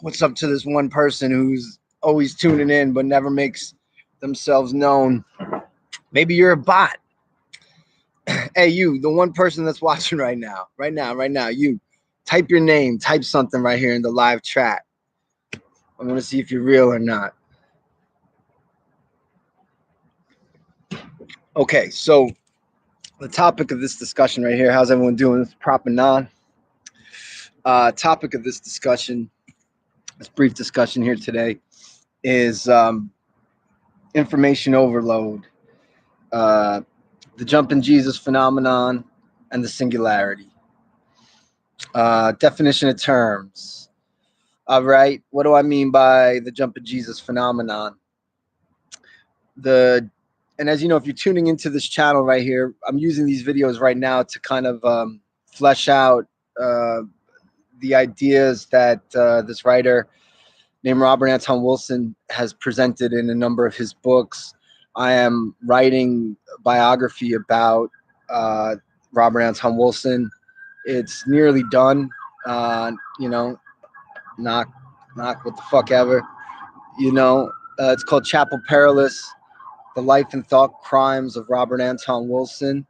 what's up to this one person who's always tuning in but never makes themselves known? Maybe you're a bot. Hey, you, the one person that's watching right now, you type your name, type something right here in the live chat. I want to see if you're real or not. Okay, so the topic of this discussion right here, how's everyone doing? It's Prop Anon. Topic of this discussion, this brief discussion here today, is information overload, the jumping Jesus phenomenon, and the singularity. Definition of terms. All right, what do I mean by the jumping Jesus phenomenon? And as you know, if you're tuning into this channel right here, I'm using these videos right now to kind of flesh out the ideas that this writer named Robert Anton Wilson has presented in a number of his books. I am writing a biography about Robert Anton Wilson. It's nearly done. Knock what the fuck ever. It's called Chapel Perilous: The Life and Thought Crimes of Robert Anton Wilson.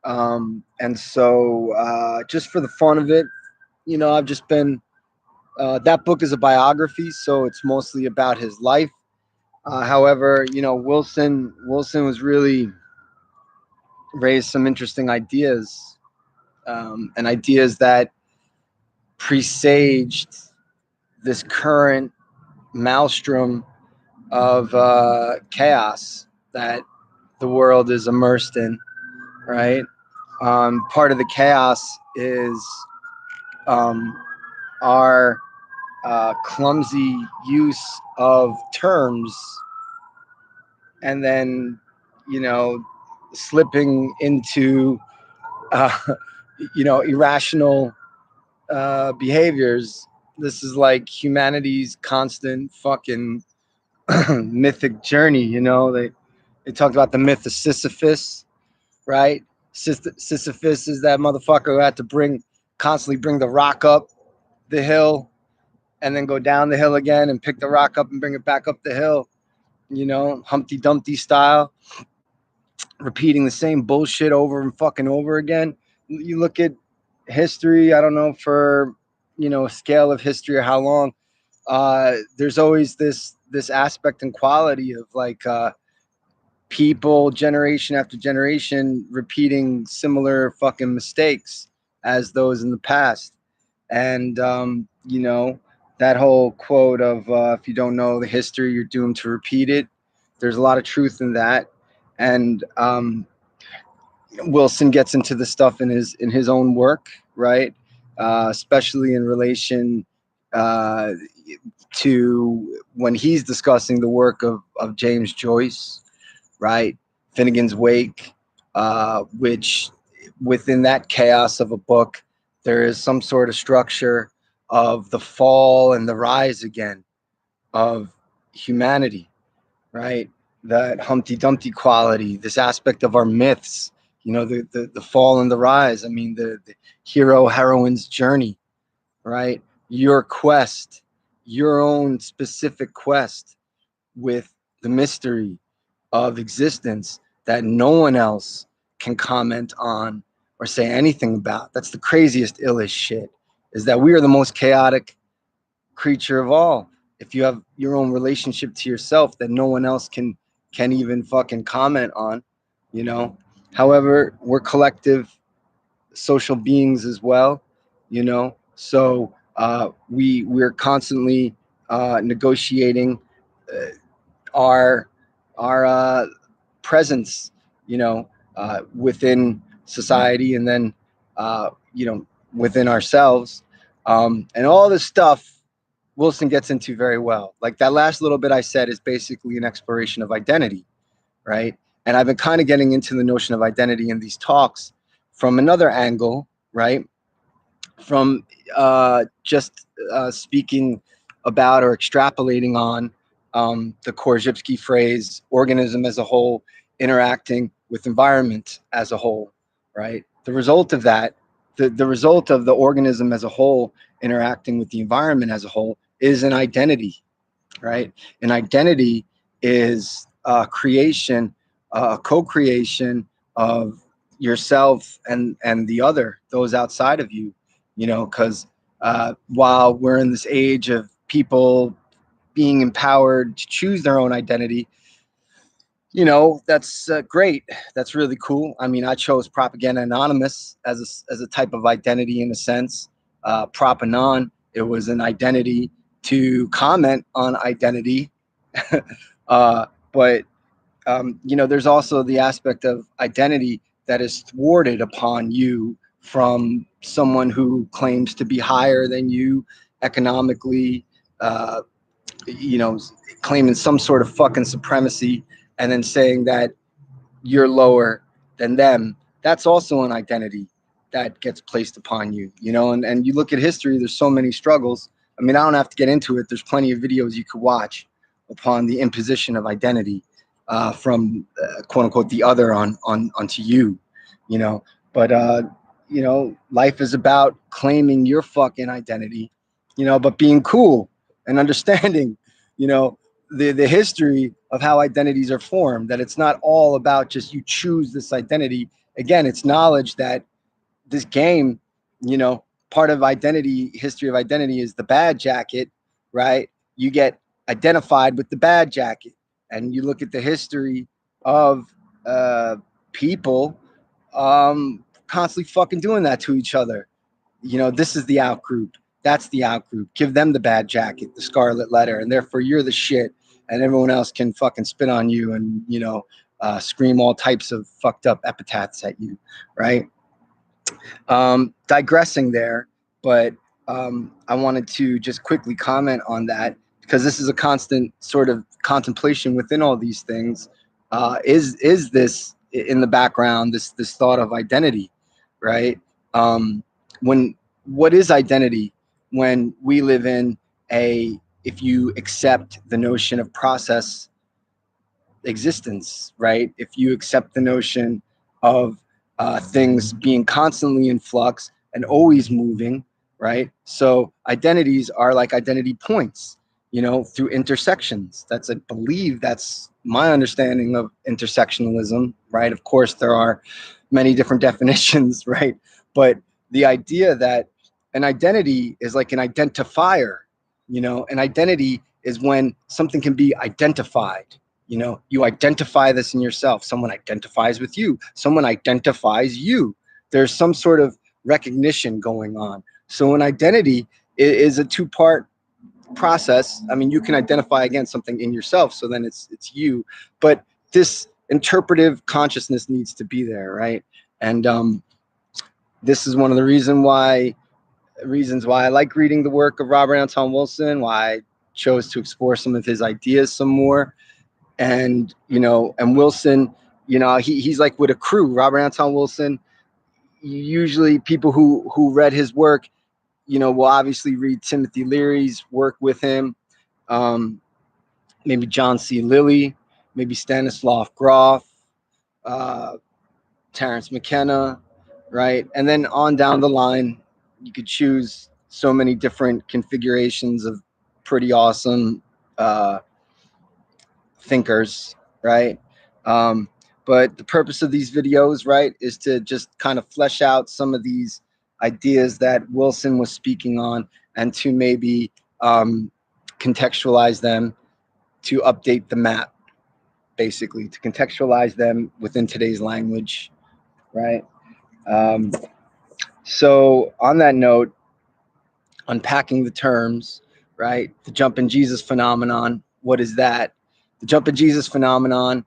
And so just for the fun of it, I've just been, that book is a biography, so it's mostly about his life. However, Wilson was really raised some interesting ideas, and ideas that presaged this current maelstrom of chaos that the world is immersed in, right? Part of the chaos is our clumsy use of terms, and then, slipping into, irrational behaviors. This is like humanity's constant fucking mythic journey. They talked about the myth of Sisyphus, right? Sisyphus is that motherfucker who had to constantly bring the rock up the hill and then go down the hill again and pick the rock up and bring it back up the hill, Humpty Dumpty style, repeating the same bullshit over and fucking over again. You look at history, I don't know for, a scale of history or how long, there's always this aspect and quality of like people generation after generation repeating similar fucking mistakes as those in the past. And that whole quote of if you don't know the history, you're doomed to repeat it. There's a lot of truth in that. And Wilson gets into the stuff in his own work, right? Especially in relation to when he's discussing the work of James Joyce, right? Finnegan's Wake, which within that chaos of a book, there is some sort of structure of the fall and the rise again of humanity, right? That Humpty Dumpty quality, this aspect of our myths, the fall and the rise. I mean, the hero heroine's journey, right? Your quest, your own specific quest with the mystery of existence that no one else can comment on or say anything about. That's the craziest, illest shit, is that we are the most chaotic creature of all. If you have your own relationship to yourself that no one else can even fucking comment on, However, we're collective social beings as well, So we're constantly negotiating our presence, within society, and then within ourselves, and all this stuff Wilson gets into very well. Like that last little bit I said is basically an exploration of identity, right? And I've been kind of getting into the notion of identity in these talks from another angle, right? From just speaking about or extrapolating on the Korzybski phrase, organism as a whole interacting with environment as a whole, right? The result of that the result of the organism as a whole interacting with the environment as a whole is an identity, right? An identity is a creation, a co-creation of yourself and the other, those outside of you, you know, because while we're in this age of people being empowered to choose their own identity, you know, that's great. That's really cool. I mean, I chose Propaganda Anonymous as a type of identity in a sense. Prop Anon, it was an identity to comment on identity. uh, but you know, there's also the aspect of identity that is thwarted upon you from someone who claims to be higher than you economically, uh, you know, claiming some sort of fucking supremacy, and then saying that you're lower than them. That's also an identity that gets placed upon you, you know. And you look at history, there's so many struggles. I mean, I don't have to get into it. There's plenty of videos you could watch upon the imposition of identity from quote unquote the other onto you, you know. But you know, life is about claiming your fucking identity, you know, but being cool and understanding, you know, the history of how identities are formed, that it's not all about just you choose this identity. Again, it's knowledge that this game, you know, part of identity, history of identity is the bad jacket, right? You get identified with the bad jacket. And you look at the history of people constantly fucking doing that to each other. You know, this is the out group. That's the out group. Give them the bad jacket, the scarlet letter, and therefore you're the shit, and everyone else can fucking spit on you and, you know, scream all types of fucked up epithets at you, right? Digressing there, but I wanted to just quickly comment on that because this is a constant sort of contemplation within all these things. Is this in the background, this thought of identity, right? When what is identity when we live in a, if you accept the notion of process existence, right? If you accept the notion of things being constantly in flux and always moving, right? So identities are like identity points, you know, through intersections. That's, I believe, that's my understanding of intersectionalism, right? Of course, there are many different definitions, right? But the idea that an identity is like an identifier, you know, an identity is when something can be identified. You know, you identify this in yourself. Someone identifies with you. Someone identifies you. There's some sort of recognition going on. So an identity is a two-part process. I mean, you can identify against something in yourself, so then it's you. But this interpretive consciousness needs to be there, right? And this is one of the reasons why I like reading the work of Robert Anton Wilson, why I chose to explore some of his ideas some more. And, you know, and Wilson, you know, he's like with a crew. Robert Anton Wilson, usually people who read his work, you know, will obviously read Timothy Leary's work with him, maybe John C. Lilly, maybe Stanislav Grof, uh, Terence McKenna, right? And then on down the line, you could choose so many different configurations of pretty awesome thinkers, right? But the purpose of these videos, right, is to just kind of flesh out some of these ideas that Wilson was speaking on, and to maybe contextualize them, to update the map, basically, to contextualize them within today's language, right? Um, so on that note, unpacking the terms, right? The jumping Jesus phenomenon. What is that? The jumping Jesus phenomenon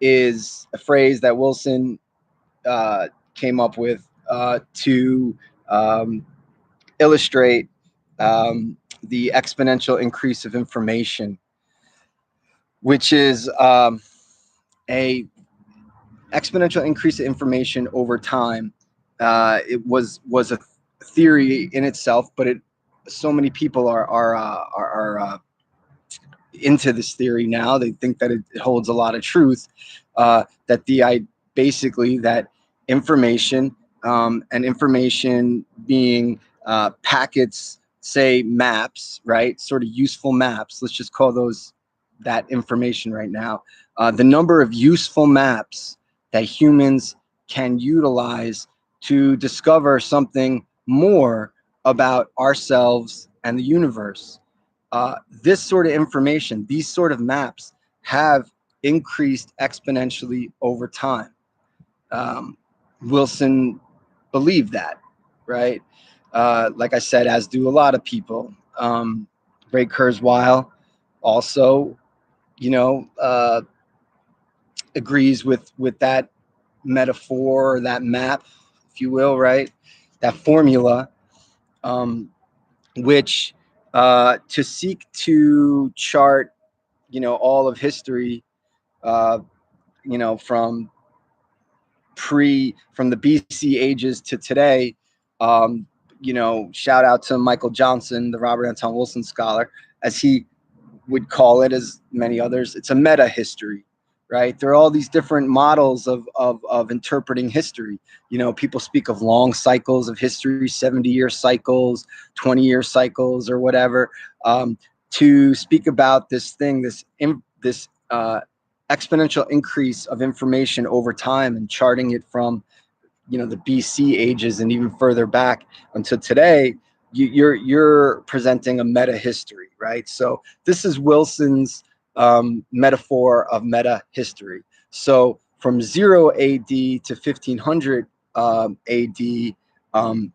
is a phrase that Wilson came up with to illustrate the exponential increase of information, which is a exponential increase of information over time. It was a theory in itself, but it, so many people are into this theory now. They think that it holds a lot of truth. That the I basically that information and information being packets, say maps, right? Sort of useful maps. Let's just call those that information right now. The number of useful maps that humans can utilize to discover something more about ourselves and the universe. This sort of information, these sort of maps, have increased exponentially over time. Wilson believed that, right? Like I said, as do a lot of people. Ray Kurzweil also, you know, agrees with that metaphor, that map, if you will, right? That formula, which to seek to chart, you know, all of history, uh, you know, from the BC ages to today. Um, you know, shout out to Michael Johnson, the Robert Anton Wilson scholar, as he would call it, as many others. It's a meta history, right? There are all these different models of interpreting history. You know, people speak of long cycles of history, 70-year cycles, 20-year cycles, or whatever, to speak about this thing, this exponential increase of information over time, and charting it from, you know, the BC ages and even further back until today. You're presenting a meta history, right? So this is Wilson's metaphor of meta history. So from 0 AD to 1500 AD, you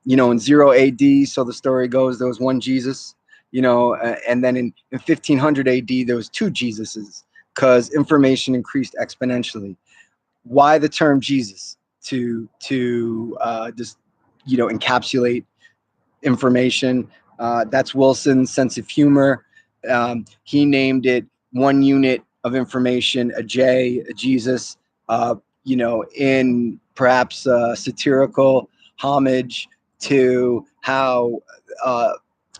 know, in 0 AD, so the story goes, there was one Jesus, you know, and then in 1500 AD, there was two Jesuses, because information increased exponentially. Why the term Jesus? To just, you know, encapsulate information. That's Wilson's sense of humor. He named it one unit of information, a J, a Jesus, you know, in perhaps satirical homage to how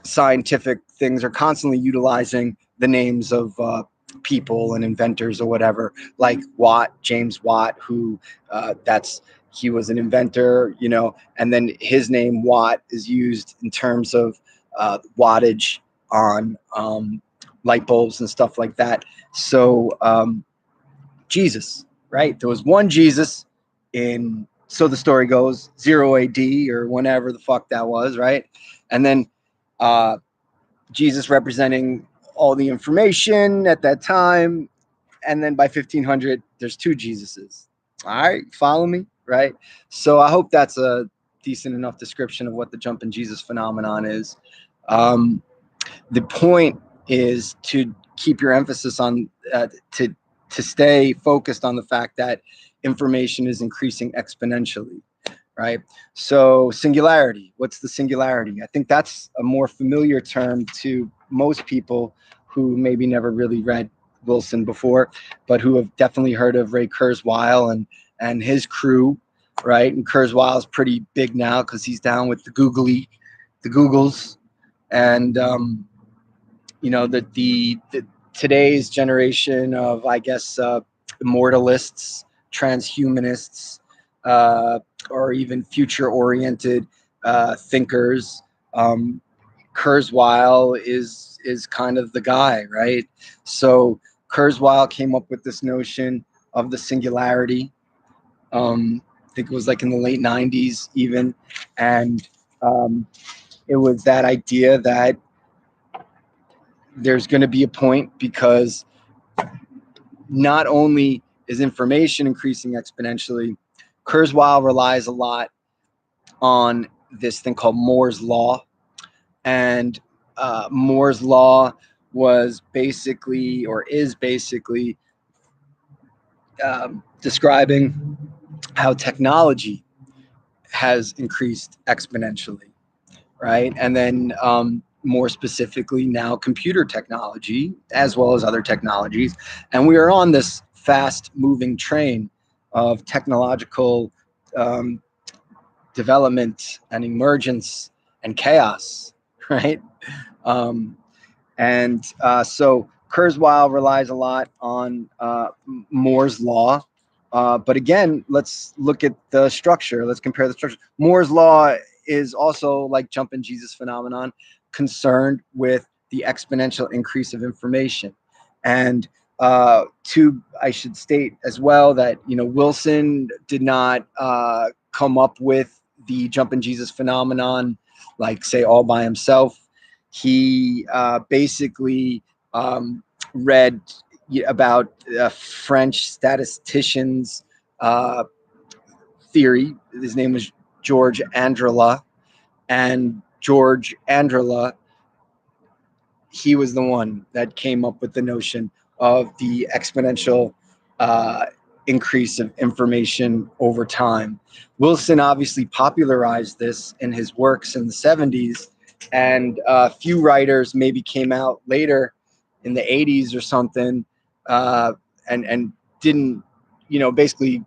scientific things are constantly utilizing the names of people and inventors or whatever, like Watt, James Watt, who he was an inventor, you know, and then his name Watt is used in terms of wattage on light bulbs and stuff like that. So Jesus, right? There was one Jesus in, so the story goes, 0 AD or whenever the fuck that was, right? And then Jesus representing all the information at that time. And then by 1500, there's two Jesuses. All right, follow me, right? So I hope that's a decent enough description of what the jumping Jesus phenomenon is. The point is to keep your emphasis on, to stay focused on the fact that information is increasing exponentially, right? So singularity, what's the singularity? I think that's a more familiar term to most people who maybe never really read Wilson before, but who have definitely heard of Ray Kurzweil and his crew, right? And Kurzweil is pretty big now because he's down with the Googles, and you know, the today's generation of, I guess, immortalists, transhumanists, or even future-oriented thinkers. Kurzweil is kind of the guy, right? So Kurzweil came up with this notion of the singularity. I think it was like in the late 90s even, and it was that idea that there's going to be a point, because not only is information increasing exponentially, Kurzweil relies a lot on this thing called Moore's law. And Moore's law was basically, or is basically, describing how technology has increased exponentially, right? And then more specifically now computer technology, as well as other technologies. And we are on this fast moving train of technological development and emergence and chaos, right? So Kurzweil relies a lot on Moore's law, But again, let's look at the structure. Let's compare the structure. Moore's law is also, like jumping Jesus phenomenon, concerned with the exponential increase of information. And I should state as well that, Wilson did not come up with the jumping Jesus phenomenon, like, say, all by himself. He basically read about French statistician's uh, theory. His name was George Andrela, and George Andrela, he was the one that came up with the notion of the exponential uh, increase of information over time. Wilson obviously popularized this in his works in the 70s, and a few writers maybe came out later in the 80s or something, uh, and didn't, basically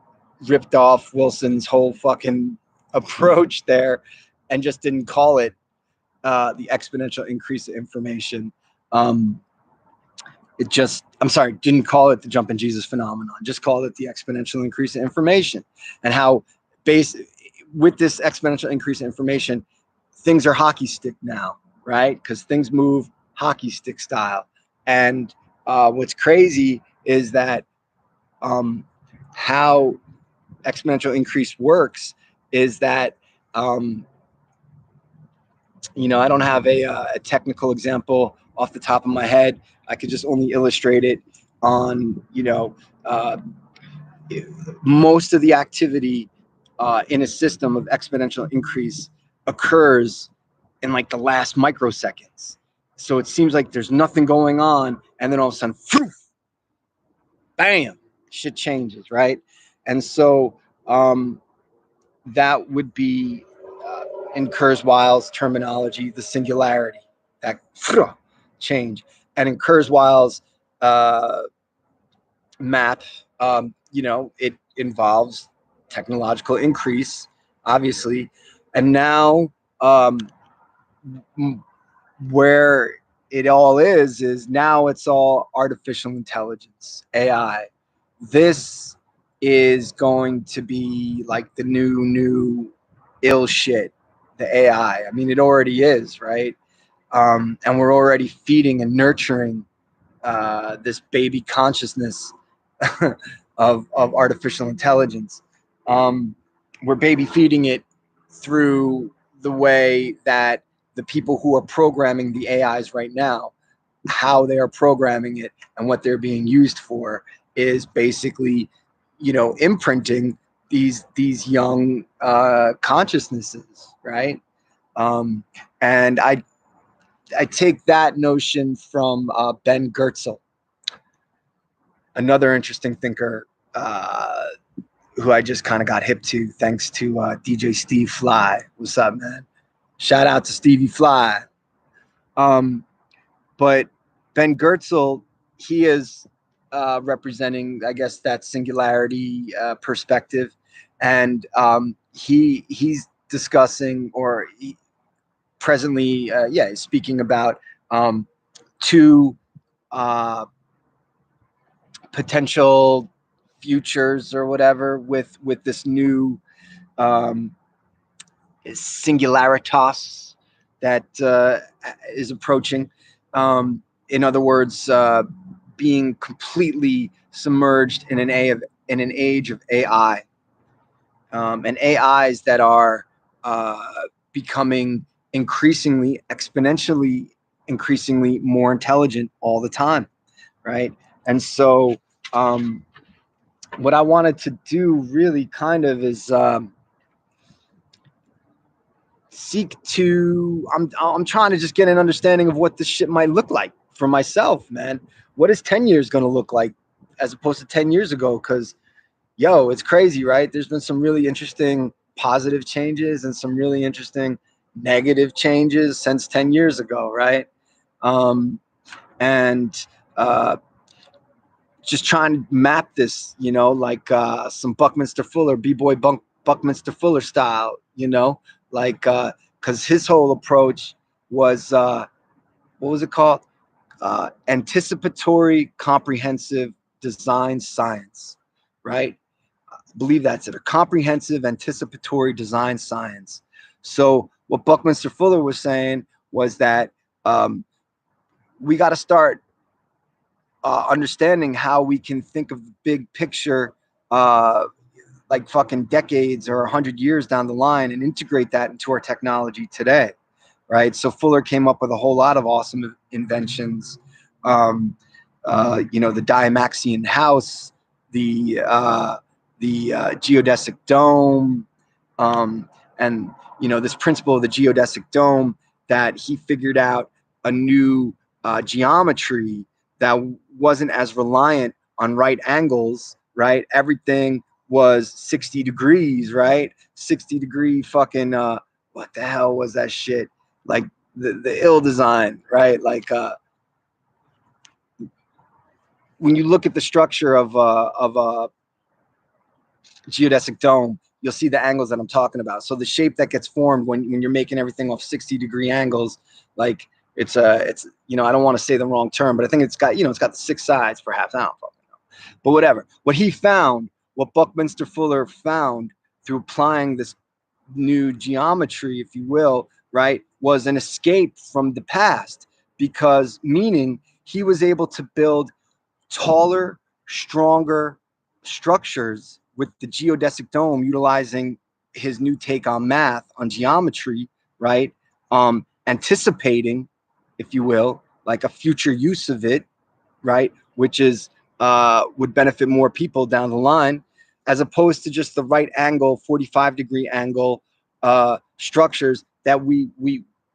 ripped off Wilson's whole fucking approach there, and just didn't call it the exponential increase of information. Um, I'm sorry, didn't call it the jumping Jesus phenomenon, just called it the exponential increase in information. And how with this exponential increase in information, things are hockey stick now, right? Because things move hockey stick style. And what's crazy is that how exponential increase works is that I don't have a technical example off the top of my head. I could just only illustrate it on, uh, most of the activity in a system of exponential increase occurs in like the last microseconds. So it seems like there's nothing going on, and then all of a sudden, phew, bam, shit changes, right? And so that would be, in Kurzweil's terminology, the singularity, that change. And in Kurzweil's map, it involves technological increase, obviously. And now, where it all is now it's all artificial intelligence, AI. This is going to be like the new ill shit, the AI. I mean, it already is, right? And we're already feeding and nurturing this baby consciousness of artificial intelligence. We're baby feeding it through the way that the people who are programming the AIs right now, how they are programming it and what they're being used for, is basically, imprinting these young consciousnesses, right? And I take that notion from Ben Goertzel, another interesting thinker who I just kind of got hip to thanks to DJ Steve Fly. What's up, man? Shout out to Stevie Fly. But Ben Goertzel, he is representing, I guess, that singularity perspective, and he's discussing, or presently, speaking about two potential futures or whatever with this new um, singularitas that is approaching. In other words, being completely submerged in an age of AI, and AIs that are becoming increasingly more intelligent all the time, right? And so, what I wanted to do really kind of is I'm trying to just get an understanding of what this shit might look like for myself, man. What is 10 years going to look like as opposed to 10 years ago? Because, it's crazy, right? There's been some really interesting positive changes and some really interesting negative changes since 10 years ago, right? And just trying to map this, like some Buckminster Fuller, B-boy Buckminster Fuller style, like, because his whole approach was, what was it called? Anticipatory comprehensive design science, right? believe that's it, a comprehensive anticipatory design science. So what Buckminster Fuller was saying was that we got to start understanding how we can think of the big picture, like fucking decades or 100 years down the line, and integrate that into our technology today, right? So Fuller came up with a whole lot of awesome inventions. The Dymaxion house, the geodesic dome, and this principle of the geodesic dome, that he figured out a new geometry that wasn't as reliant on right angles, right? Everything was 60 degrees, right? 60-degree fucking what the hell was that shit? Like the ill design, right? Like when you look at the structure of a geodesic dome, you'll see the angles that I'm talking about. So the shape that gets formed when you're making everything off 60-degree angles, like it's I don't want to say the wrong term, but I think it's got the 6 sides, perhaps. I don't fucking know. But whatever. What he found, what Buckminster Fuller found through applying this new geometry, if you will, right, was an escape from the past, because meaning he was able to build taller, stronger structures with the geodesic dome, utilizing his new take on math, on geometry, right? Anticipating, if you will, like a future use of it, right? Which is would benefit more people down the line, as opposed to just the right angle, 45-degree angle structures that we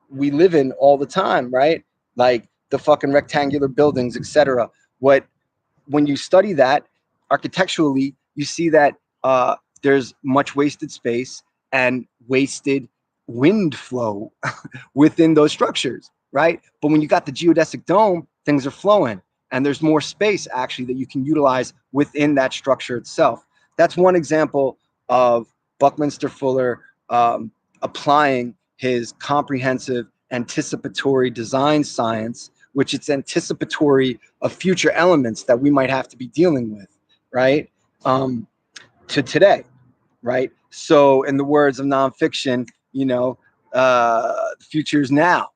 live in all the time, right? Like the fucking rectangular buildings, etc. What When you study that architecturally, you see that there's much wasted space and wasted wind flow within those structures, right? But when you got the geodesic dome, things are flowing, and there's more space actually that you can utilize within that structure itself. That's one example of Buckminster Fuller applying his comprehensive anticipatory design science, which it's anticipatory of future elements that we might have to be dealing with, right? To today, right? So, in the words of nonfiction, the future is now,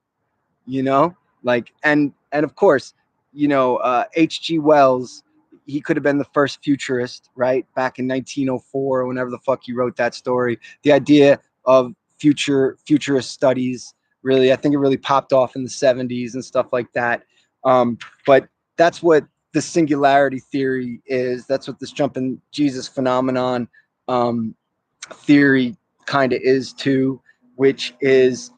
like, and of course, H.G. Wells, he could have been the first futurist, right? Back in 1904, or whenever the fuck he wrote that story. The idea of futurist studies, really, I think it really popped off in the 70s and stuff like that. But that's what the singularity theory is. That's what this jumping Jesus phenomenon theory kind of is too, which is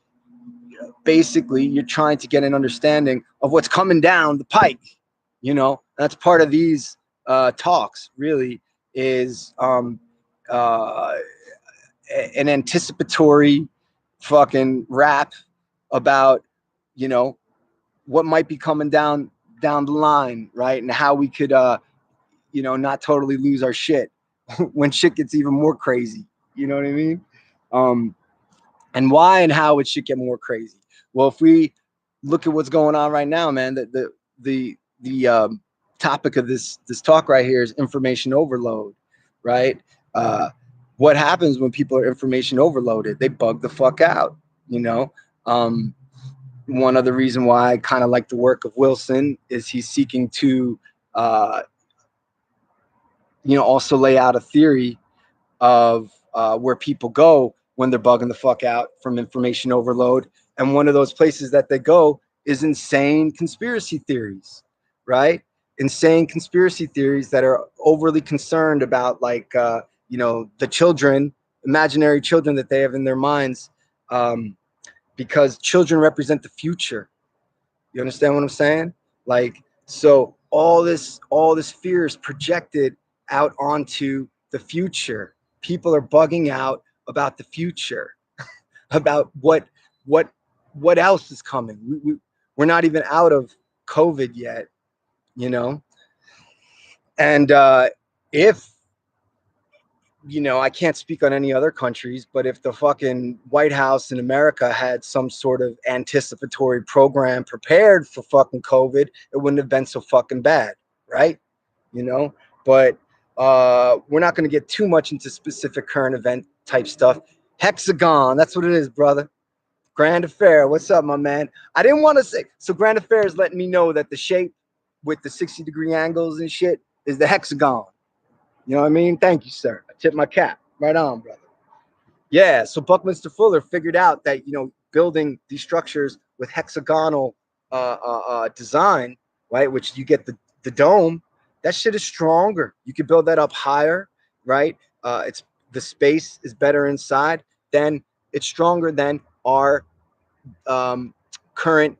basically you're trying to get an understanding of what's coming down the pike. That's part of these talks, really, is an anticipatory fucking rap about what might be coming down the line, right? And how we could not totally lose our shit when shit gets even more crazy. You know what I mean? And why and how it should get more crazy. Well, if we look at what's going on right now, man, the topic of this talk right here is information overload, right? What happens when people are information overloaded? They bug the fuck out, one other reason why I kind of like the work of Wilson is he's seeking to, also lay out a theory of where people go when they're bugging the fuck out from information overload. And one of those places that they go is insane conspiracy theories, right? Insane conspiracy theories that are overly concerned about, like, the children, imaginary children that they have in their minds, because children represent the future. You understand what I'm saying? Like, so all this fear is projected out onto the future. People are bugging out about the future, about what else is coming. We're not even out of COVID yet, and if I can't speak on any other countries, but if the fucking White House in America had some sort of anticipatory program prepared for fucking COVID, it wouldn't have been so fucking bad, right? But We're not going to get too much into specific current event type stuff. Hexagon, that's what it is, brother. Grand Affair, what's up, my man? I didn't want to say, so Grand Affair is letting me know that the shape with the 60-degree angles and shit is the hexagon. You know what I mean? Thank you, sir. I tip my cap. Right on, brother. Yeah, so Buckminster Fuller figured out that, you know, building these structures with hexagonal design, right, which you get the dome, that shit is stronger. You can build that up higher, right? It's the space is better inside. Then it's stronger than our current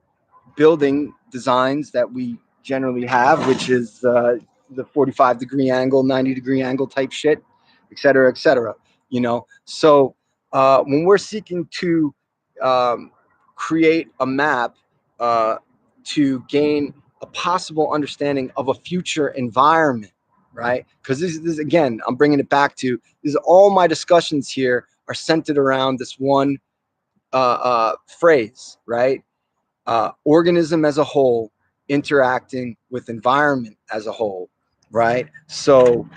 building designs that we generally have, which is the 45-degree angle, 90-degree angle type shit, et cetera, et cetera. You know, so when we're seeking to create a map to gain a possible understanding of a future environment, right? Because this is, again, I'm bringing it back to, this is all my discussions here are centered around this one phrase, right? Organism as a whole interacting with environment as a whole, right? So,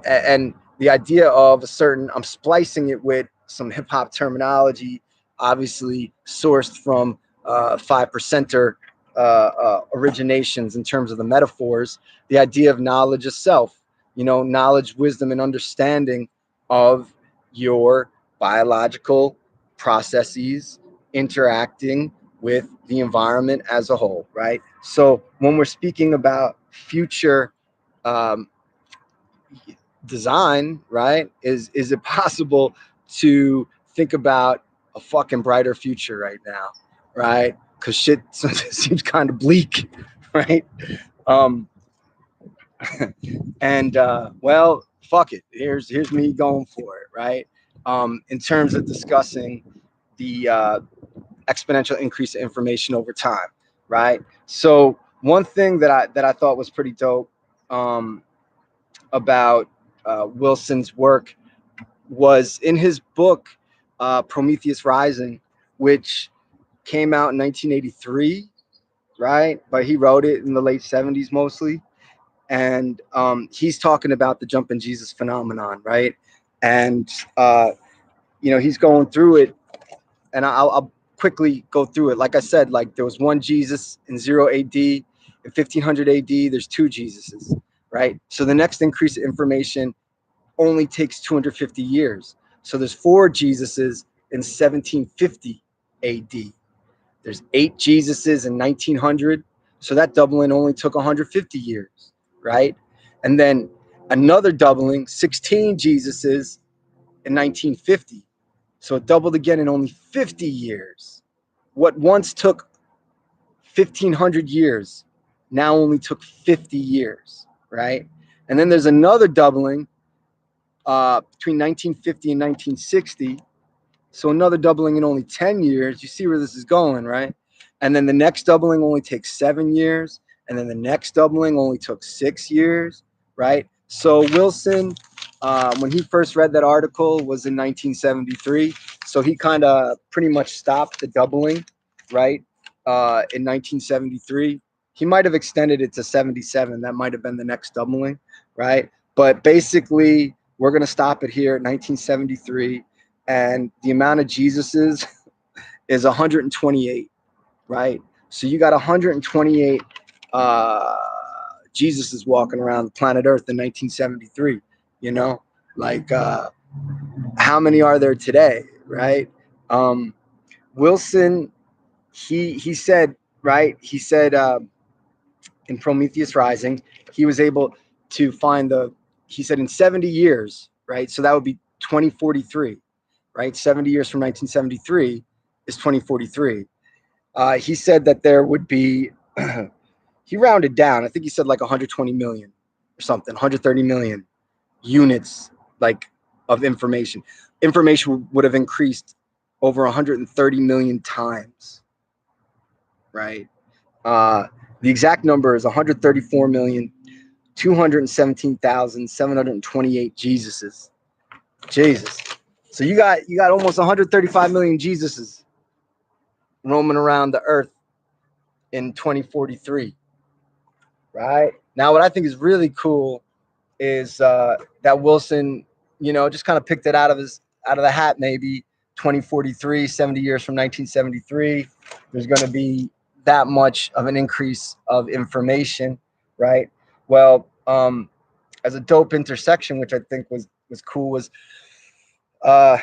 and the idea of a certain, I'm splicing it with some hip hop terminology, obviously sourced from 5%er originations in terms of the metaphors, the idea of knowledge of self, you know, knowledge, wisdom, and understanding of your biological processes interacting with the environment as a whole, right? So when we're speaking about future um, design, right, is it possible to think about a fucking brighter future right now, right? Because shit seems kind of bleak, right? Um, and well, fuck it. Here's me going for it, right? In terms of discussing the exponential increase of information over time, right? So one thing that I thought was pretty dope about Wilson's work was in his book Prometheus Rising, which came out in 1983, right? But he wrote it in the late 70s mostly, and he's talking about the jumping Jesus phenomenon, right? And you know, he's going through it, and I'll quickly go through it. Like I said, like there was one Jesus in 0 AD. In 1500 AD, there's two Jesuses, right? So the next increase of information only takes 250 years. So there's four Jesuses in 1750 AD. There's 8 Jesuses in 1900. So that doubling only took 150 years, right? And then another doubling, 16 Jesuses in 1950. So it doubled again in only 50 years. What once took 1,500 years now only took 50 years, right? And then there's another doubling between 1950 and 1960. So another doubling in only 10 years. You see where this is going, right? And then the next doubling only takes 7 years. And then the next doubling only took 6 years, right? So Wilson, when he first read that article, was in 1973. So he kind of pretty much stopped the doubling, right? In 1973. He might have extended it to 77. That might have been the next doubling, right? But basically, we're going to stop it here at 1973. And the amount of Jesuses is 128, right? So you got 128 Jesuses walking around the planet Earth in 1973. You know, like how many are there today, right? Wilson, he said, right? He said in Prometheus Rising, he was able to find he said in 70 years, right? So that would be 2043, right? 70 years from 1973 is 2043. He said that there would be, he rounded down, I think he said like 120 million or something, 130 million units like of information. Information would have increased over 130 million times, right? The exact number is 134,217,728 Jesuses. Jesus. So you got almost 135 million Jesuses roaming around the earth in 2043, right? Now, what I think is really cool is that Wilson, just kind of picked it out of the hat. Maybe 2043, 70 years from 1973, there's going to be that much of an increase of information, right? Well, as a dope intersection, which I think was cool, was uh,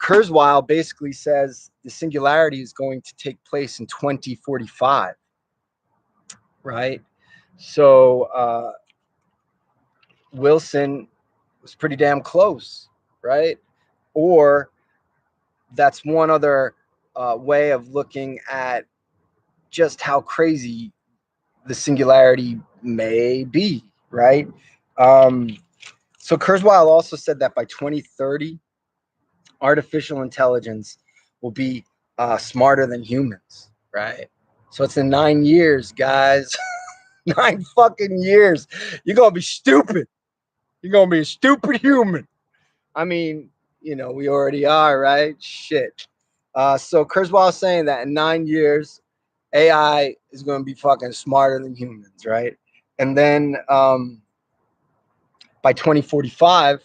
Kurzweil basically says the singularity is going to take place in 2045, right? So Wilson was pretty damn close, right? Or that's one other way of looking at just how crazy the singularity may be, right? So Kurzweil also said that by 2030, artificial intelligence will be smarter than humans, right? So it's in 9 years, guys. 9 fucking years. You're gonna be stupid. You're gonna be a stupid human. I mean, we already are, right? Shit. So Kurzweil is saying that in 9 years, AI is going to be fucking smarter than humans, right? And then by 2045,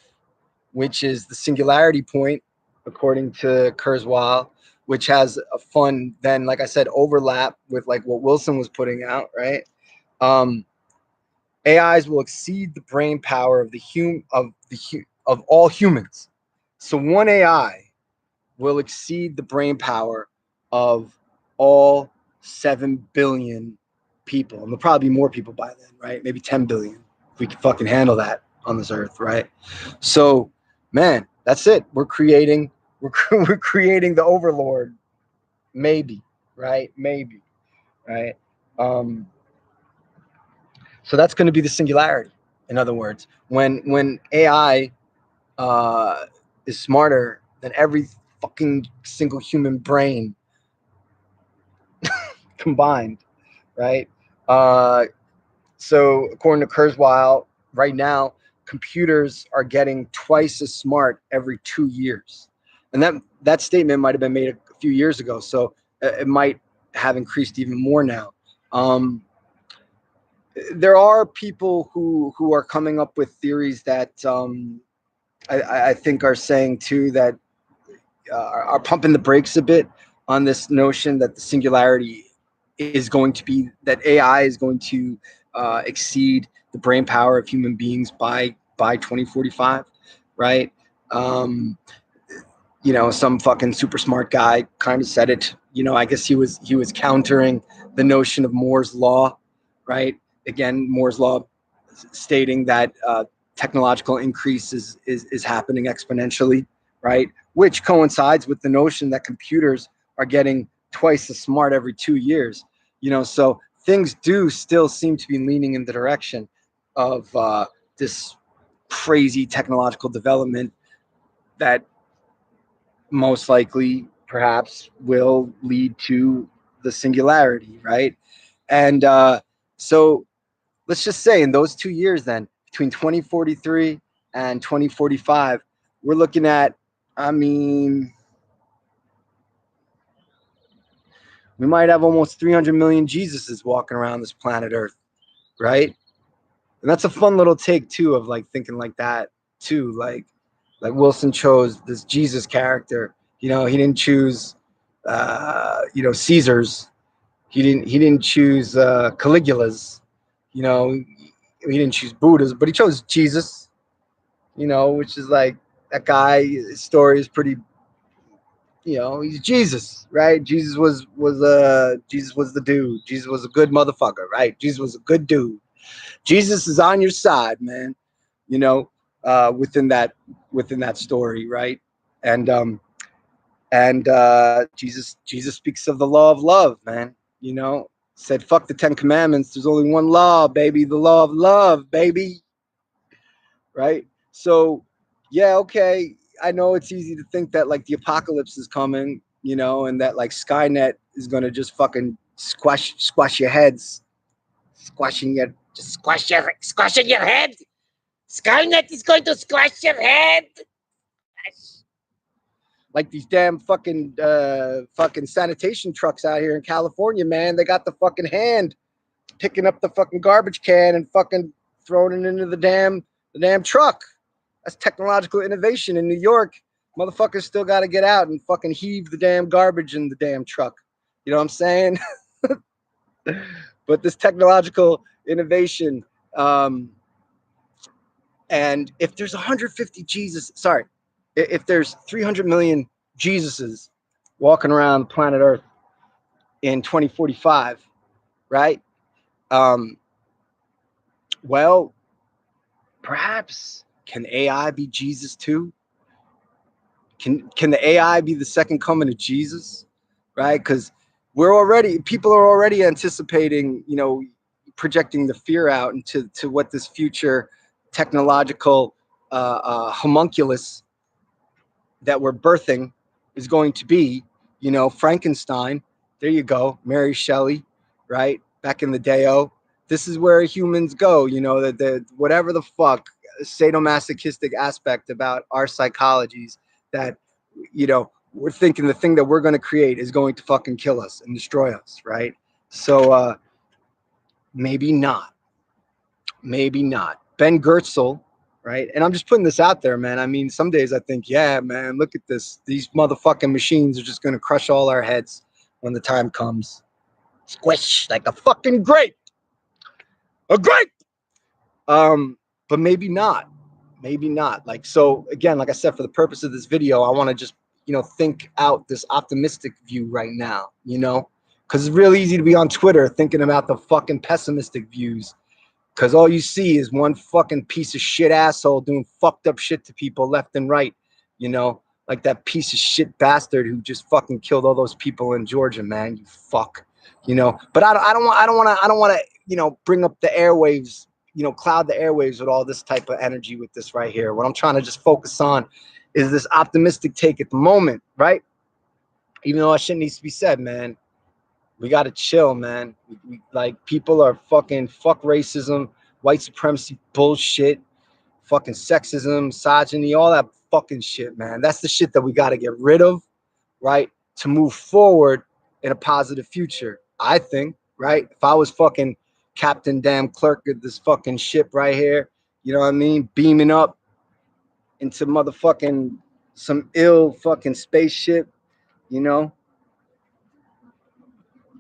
which is the singularity point, according to Kurzweil, which has a fun, then, like I said, overlap with like what Wilson was putting out, right? AIs will exceed the brain power of of all humans. So one AI will exceed the brain power of all 7 billion people. And there'll probably be more people by then, right? Maybe 10 billion if we can fucking handle that on this earth, right? So, man, that's it. We're creating the overlord, maybe, right? Maybe, right? So that's going to be the singularity. In other words, when AI is smarter than every fucking single human brain combined, right? Uh, so according to Kurzweil, right now computers are getting twice as smart every 2 years, and that statement might have been made a few years ago. So it might have increased even more now. There are people who are coming up with theories that I think are saying too that are pumping the brakes a bit on this notion that the singularity is going to be that AI is going to exceed the brain power of human beings by 2045, right? Um, some fucking super smart guy kind of said it. I guess he was countering the notion of Moore's law, right? Again, Moore's law stating that technological increase is happening exponentially, right? Which coincides with the notion that computers are getting twice as smart every 2 years. So things do still seem to be leaning in the direction of this crazy technological development that most likely perhaps will lead to the singularity, right? And so let's just say in those 2 years, then between 2043 and 2045, we're looking at, I mean, we might have almost 300 million Jesuses walking around this planet Earth, right? And that's a fun little take too of like thinking like that too, like Wilson chose this Jesus character. He didn't choose Caesars. He didn't choose Caligula's. He didn't choose Buddha's, but he chose Jesus. Which is like that guy. His story is pretty. He's Jesus, right? Jesus was the dude. Jesus was a good motherfucker, right? Jesus was a good dude. Jesus is on your side, man. You know, within that story, right? And Jesus speaks of the law of love, man. Said fuck the 10 Commandments. There's only one law, baby. The law of love, baby. Right? So, yeah, okay. I know it's easy to think that like the apocalypse is coming, and that like Skynet is gonna just fucking squash your heads, squashing your head. Skynet is going to squash your head. Like these damn fucking sanitation trucks out here in California, man. They got the fucking hand picking up the fucking garbage can and fucking throwing it into the The damn truck. That's technological innovation in New York. Motherfuckers still got to get out and fucking heave the damn garbage in the damn truck. You know what I'm saying? But this technological innovation, and if there's 150 if there's 300 million Jesuses walking around planet Earth in 2045, right? Well, perhaps can AI be Jesus too? Can the AI be the second coming of Jesus, right? Because people are already anticipating, projecting the fear out into what this future technological homunculus that we're birthing is going to be. Frankenstein. There you go, Mary Shelley, right? Back in the day, this is where humans go. The whatever the fuck sadomasochistic aspect about our psychologies that we're thinking the thing that we're going to create is going to fucking kill us and destroy us, right? So maybe not. Ben Gertzel, right? And I'm just putting this out there, man. I mean, some days I think, yeah, man, look at this. These motherfucking machines are just going to crush all our heads when the time comes. Squish like a fucking grape. A grape! But maybe not. Like, so again, like I said, for the purpose of this video, I want to just, think out this optimistic view right now, because it's really easy to be on Twitter thinking about the fucking pessimistic views. Because all you see is one fucking piece of shit asshole doing fucked up shit to people left and right, like that piece of shit bastard who just fucking killed all those people in Georgia, man. You fuck, But I don't want to, bring up the airwaves, cloud the airwaves with all this type of energy with this right here. What I'm trying to just focus on is this optimistic take at the moment, right? Even though that shit needs to be said, man. We got to chill, man. Like, people are fuck racism, white supremacy bullshit, fucking sexism, misogyny, all that fucking shit, man. That's the shit that we got to get rid of, right? To move forward in a positive future, I think, right? If I was fucking Captain Damn Clerk of this fucking ship right here, you know what I mean? Beaming up into motherfucking some ill fucking spaceship,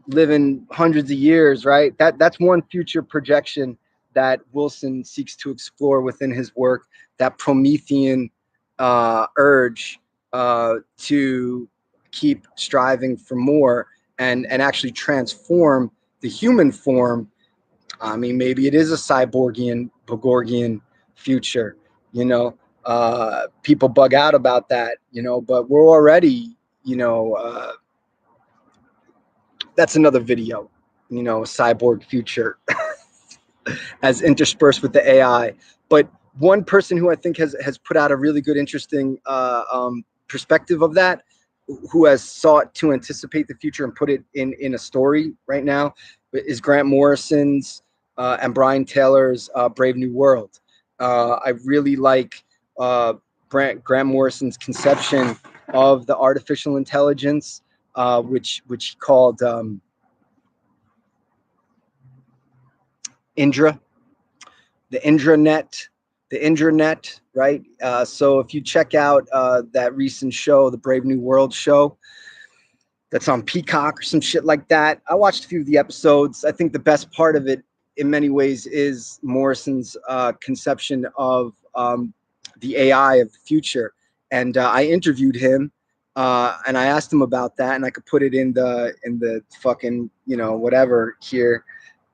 living hundreds of years, right? That's one future projection that Wilson seeks to explore within his work, that Promethean urge to keep striving for more and actually transform the human form. I mean, maybe it is a Bogorgian future, people bug out about that, but we're already, that's another video, cyborg future as interspersed with the AI. But one person who I think has put out a really good, interesting perspective of that, who has sought to anticipate the future and put it in a story right now, is Grant Morrison's and Brian Taylor's Brave New World. I really like Grant Morrison's conception of the artificial intelligence, which he called Indra, the intranet, right? So if you check out that recent show, the Brave New World show, that's on Peacock or some shit like that, I watched a few of the episodes. I think the best part of it, in many ways, is Morrison's conception of the AI of the future. And I interviewed him, and I asked him about that, and I could put it in the fucking whatever here.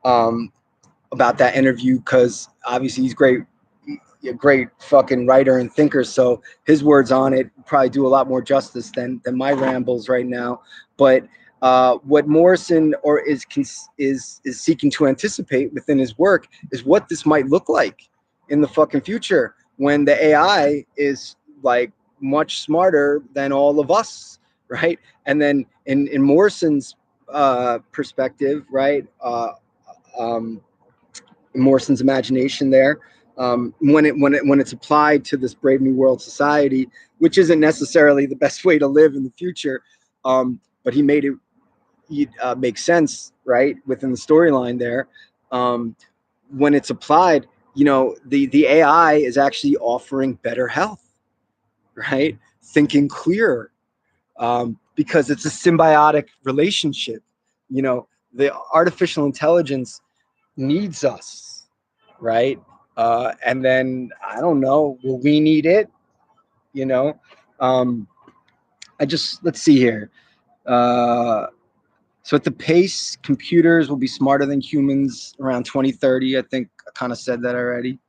About that interview, because obviously he's a great fucking writer and thinker, so his words on it probably do a lot more justice than my rambles right now. But what Morrison is seeking to anticipate within his work is what this might look like in the fucking future, when the AI is like much smarter than all of us, right? And then in Morrison's perspective, right, Morrison's imagination there, when it's applied to this Brave New World society, which isn't necessarily the best way to live in the future, but he made it make sense, right, within the storyline there. When it's applied, the AI is actually offering better health, right? Thinking clearer, because it's a symbiotic relationship. The artificial intelligence needs us, right? And then I don't know, will we need it? You know, um, let's see here. So at the pace, computers will be smarter than humans around 2030. I think I kind of said that already.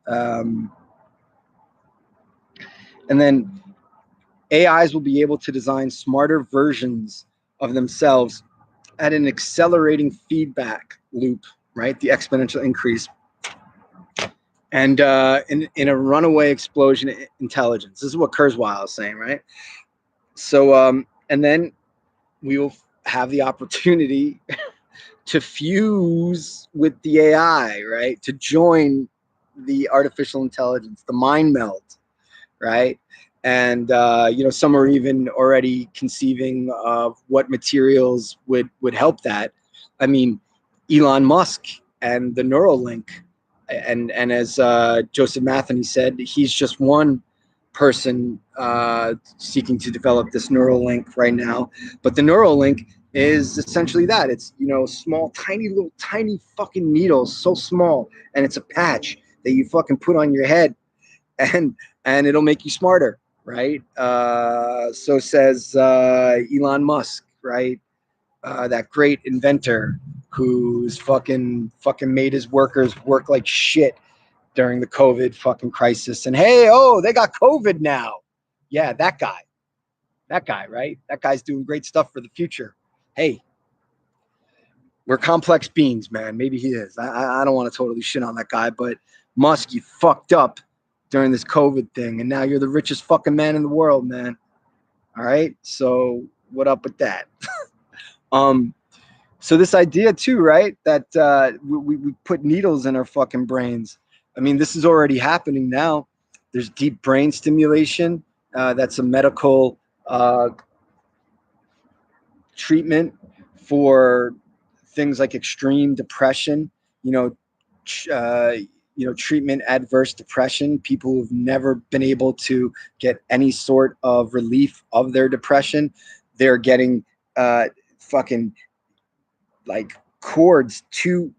Um, and then AIs will be able to design smarter versions of themselves at an accelerating feedback loop, right? The exponential increase. And in a runaway explosion of intelligence. This is what Kurzweil is saying, right? So, and then we will have the opportunity to fuse with the AI, right? To join the artificial intelligence, the mind meld, right? And some are even already conceiving of what materials would help that. I mean, Elon Musk and the Neuralink, and as Joseph Matheny said, he's just one person seeking to develop this Neuralink right now. But the Neuralink is essentially that. It's small, tiny little, tiny fucking needles, so small, and it's a patch that you fucking put on your head, and it'll make you smarter, right? So says Elon Musk, right? That great inventor who's fucking made his workers work like shit during the COVID fucking crisis. And hey, oh, they got COVID now. Yeah, that guy, right? That guy's doing great stuff for the future. Hey, we're complex beings, man. Maybe he is. I don't want to totally shit on that guy, but Musk, you fucked up during this COVID thing, and now you're the richest fucking man in the world, man. All right, so what up with that? So this idea too, right? That we put needles in our fucking brains. I mean, this is already happening now. There's deep brain stimulation. That's a medical treatment for things like extreme depression. You know, treatment adverse depression. People who've never been able to get any sort of relief of their depression, they're getting fucking like cords, two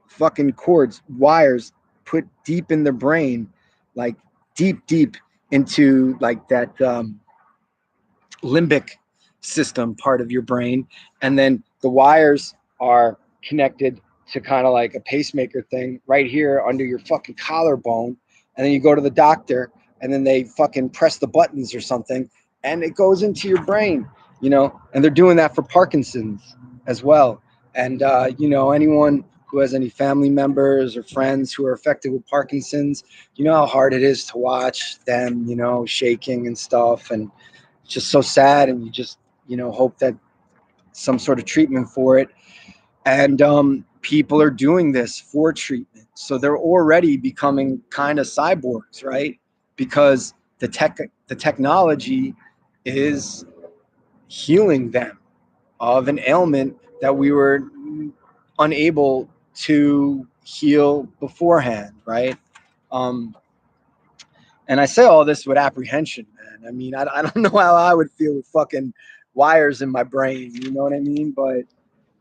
fucking cords, wires put deep in the brain, like deep into like that limbic system part of your brain, and then the wires are connected to kind of like a pacemaker thing right here under your fucking collarbone, and then you go to the doctor and then they fucking press the buttons or something and it goes into your brain, and they're doing that for Parkinson's as well. And anyone who has any family members or friends who are affected with Parkinson's, you know how hard it is to watch them, shaking and stuff, and it's just so sad, and you just hope that some sort of treatment for it. And people are doing this for treatment, so they're already becoming kind of cyborgs, right? Because the technology is healing them of an ailment that we were unable to heal beforehand, right? um, And I say all this with apprehension, man. I mean, I don't know how I would feel with fucking wires in my brain. You know what I mean? But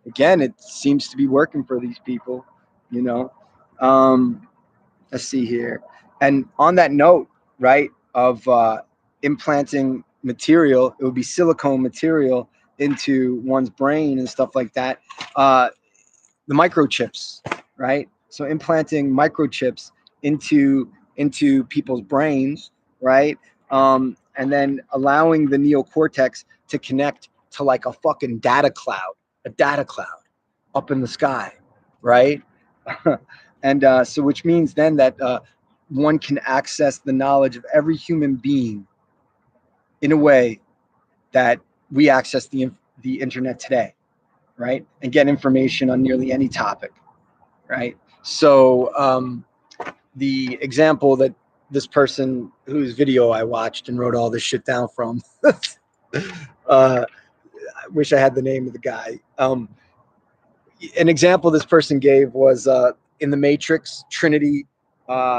again, it seems to be working for these people, you know? Um, let's see here. And on that note, right, of implanting material, it would be silicone material into one's brain and stuff like that. The microchips, right? So implanting microchips into people's brains, right? And then allowing the neocortex to connect to like a data cloud up in the sky, right? And so, which means then that one can access the knowledge of every human being in a way that we access the internet today, right? And get information on nearly any topic, right? So the example that this person whose video I watched and wrote all this shit down from, I wish I had the name of the guy. An example this person gave was in the Matrix, Trinity,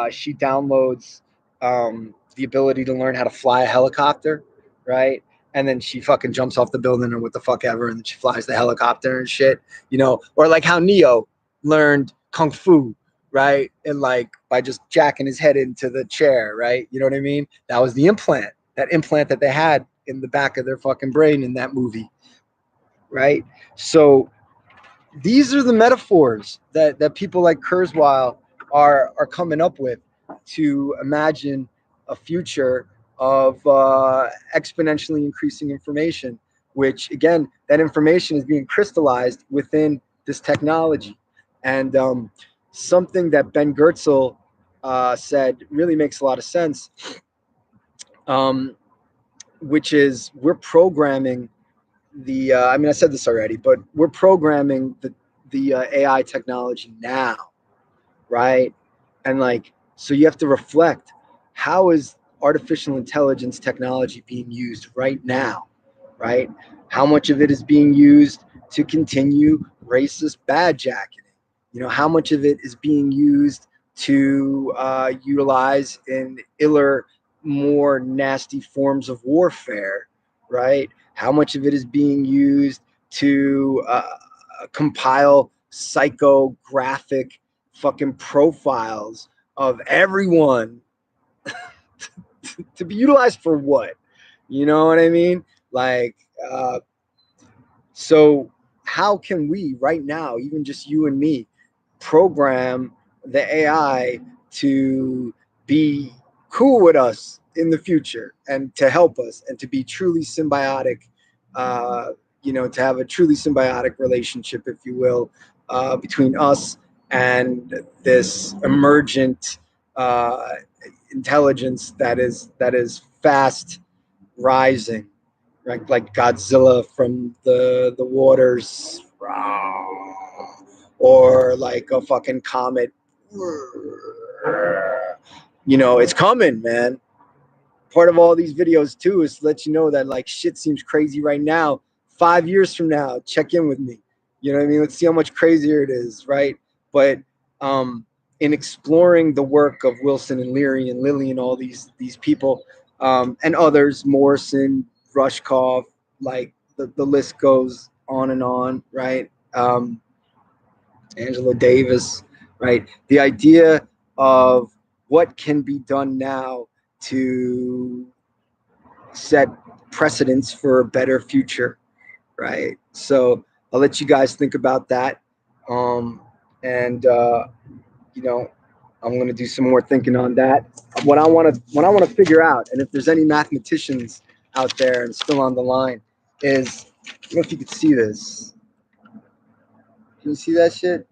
she downloads the ability to learn how to fly a helicopter, right? And then she fucking jumps off the building or what the fuck ever, and then she flies the helicopter and shit, you know, or like how Neo learned kung fu, right? And like by just jacking his head into the chair, right? You know what I mean? That was the implant, that implant that they had in the back of their fucking brain in that movie, right? So these are the metaphors that people like Kurzweil are coming up with to imagine a future of exponentially increasing information, which again, that information is being crystallized within this technology. And something that Ben Goertzel said really makes a lot of sense, which is we're programming the I mean, I said this already, but we're programming the AI technology now, right? And like, so you have to reflect, how is artificial intelligence technology being used right now, right? How much of it is being used to continue racist badjacking? You know, how much of it is being used to utilize in iller, more nasty forms of warfare, right? How much of it is being used to compile psychographic fucking profiles of everyone to be utilized for what? You know what I mean? Like, so how can we right now, even just you and me, program the AI to be cool with us in the future and to help us and to be truly symbiotic, uh, you know, to have a truly symbiotic relationship, if you will, between us and this emergent uh, intelligence that is fast rising, right? Like Godzilla from the waters, or like a fucking comet. You know, it's coming, man. Part of all these videos too is to let you know that like shit seems crazy right now. 5 years from now, check in with me. You know what I mean? Let's see how much crazier it is, right? But in exploring the work of Wilson and Leary and Lilly and all these people, and others, Morrison, Rushkoff, like the list goes on, right? Angela Davis, right? The idea of what can be done now to set precedents for a better future, right? So I'll let you guys think about that. And you know, I'm gonna do some more thinking on that. What I wanna figure out, and if there's any mathematicians out there and still on the line, is I don't know if you could see this. Can you see that shit?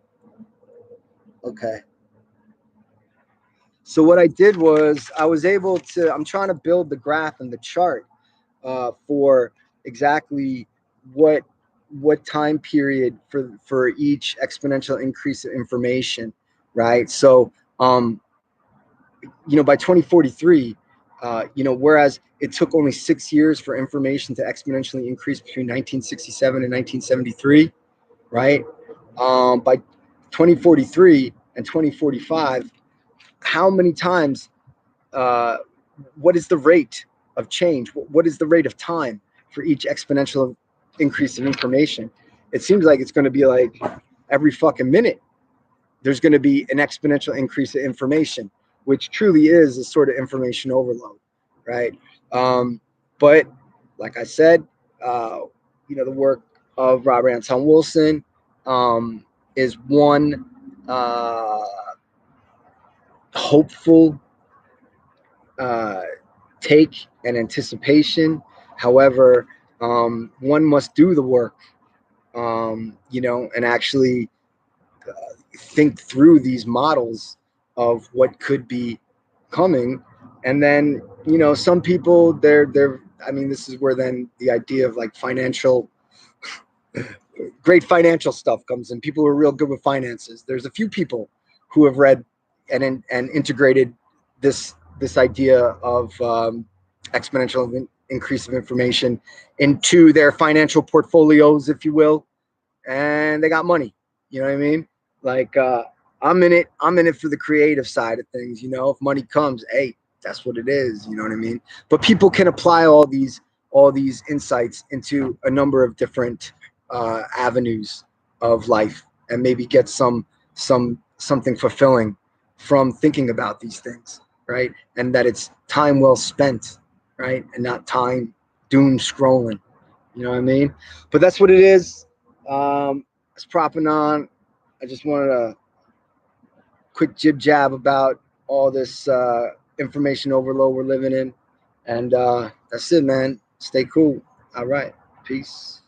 Okay. So what I did was I was able to, I'm trying to build the graph and the chart for exactly what time period for each exponential increase of information, right? So you know, by 2043, you know, whereas it took only 6 years for information to exponentially increase between 1967 and 1973, right? By 2043 and 2045, how many times, uh, what is the rate of change? What is the rate of time for each exponential increase of information? It seems like it's going to be like every fucking minute there's going to be an exponential increase of information, which truly is a sort of information overload, right? But like I said, you know, the work of Robert Anton Wilson is one hopeful take and anticipation. However, one must do the work, you know, and actually think through these models of what could be coming. And then, you know, some people they're I mean, this is where then the idea of like financial, great financial stuff comes in. People who are real good with finances. There's a few people who have read and integrated this idea of exponential increase of information into their financial portfolios, if you will, and they got money. You know what I mean? Like I'm in it. I'm in it for the creative side of things. You know, if money comes, hey, that's what it is. You know what I mean? But people can apply all these insights into a number of different avenues of life, and maybe get something fulfilling from thinking about these things, right? And that it's time well spent, right, and not time doom scrolling. You know what I mean? But that's what it is. It's propping on. I just wanted to quick jib jab about all this information overload we're living in. And that's it, man. Stay cool. All right. Peace.